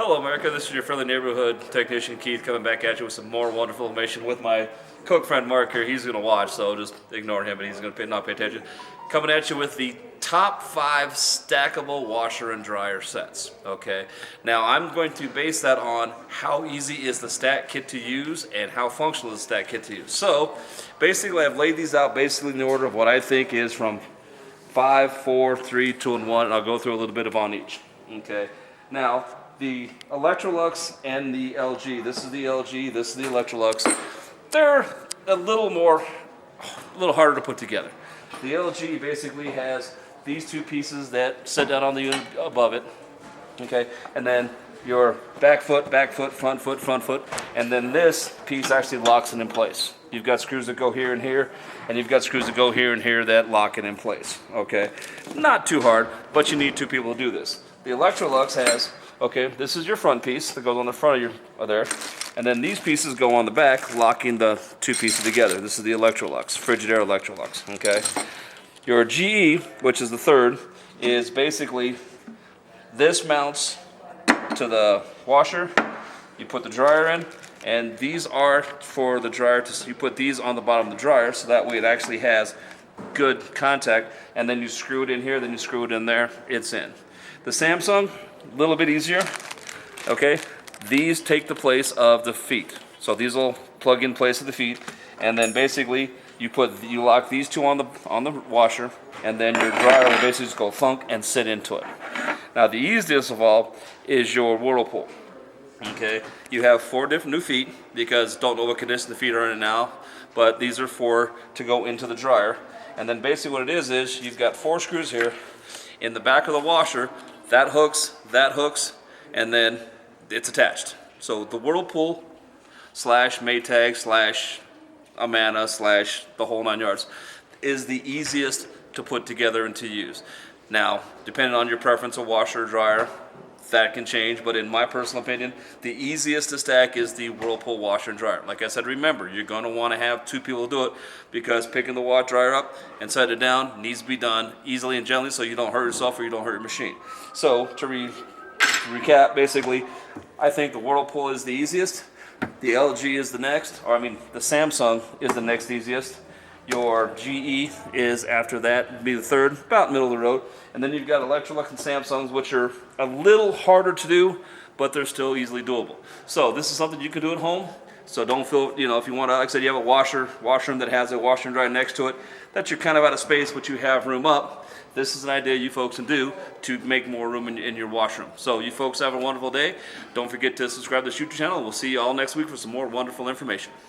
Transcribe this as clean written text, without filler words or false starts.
Hello America, this is your friendly neighborhood technician Keith coming back at you with some more wonderful information with my cook friend Mark here. He's going to watch, so just ignore him, but he's going to not pay attention. Coming at you with the top 5 stackable washer and dryer sets. Okay, now I'm going to base that on how easy is the stack kit to use and how functional is the stack kit to use. So basically I've laid these out basically in the order of what I think is from 5, 4, 3, 2, and 1, and I'll go through a little bit of on each. Okay, now the Electrolux and the LG, this is the LG, this is the Electrolux, they're a little harder to put together. The LG basically has these two pieces that sit down on the unit above it, okay, and then your back foot, front foot, and then this piece actually locks it in place. You've got screws that go here and here, and you've got screws that go here and here that lock it in place, okay? Not too hard, but you need 2 people to do this. The Electrolux has, okay, this is your front piece that goes on the front of your there, and then these pieces go on the back, locking the 2 pieces together. This is the Electrolux, Frigidaire Electrolux, okay? Your GE, which is the third, is basically this mounts to the washer, you put the dryer in, and these are for the dryer, you put these on the bottom of the dryer, so that way it actually has good contact, and then you screw it in here, then you screw it in there, it's in. The Samsung, a little bit easier, okay? These take the place of the feet. So these will plug in place of the feet, and then basically you lock these 2 on the washer, and then your dryer will basically just go thunk and sit into it. Now the easiest of all is your Whirlpool. Okay, you have 4 different new feet, because don't know what condition the feet are in now, but these are 4 to go into the dryer. And then basically what it is you've got 4 screws here in the back of the washer that hooks, and then it's attached. So the Whirlpool slash Maytag slash Amana slash the whole 9 yards is the easiest to put together and to use. Now, depending on your preference of washer or dryer, that can change, but in my personal opinion, the easiest to stack is the Whirlpool washer and dryer. Like I said, remember, you're going to want to have 2 people do it, because picking the dryer up and setting it down needs to be done easily and gently so you don't hurt yourself or you don't hurt your machine. So to recap, basically, I think the Whirlpool is the easiest, the LG is the next, or I mean the Samsung is the next easiest. Your GE is after that, be the third, about middle of the road. And then you've got Electrolux and Samsungs, which are a little harder to do, but they're still easily doable. So this is something you can do at home. So don't feel, if you want to, like I said, you have a washroom that has a washer and dryer next to it, that you're kind of out of space, but you have room up. This is an idea you folks can do to make more room in your washroom. So you folks have a wonderful day. Don't forget to subscribe to this YouTube channel. We'll see you all next week for some more wonderful information.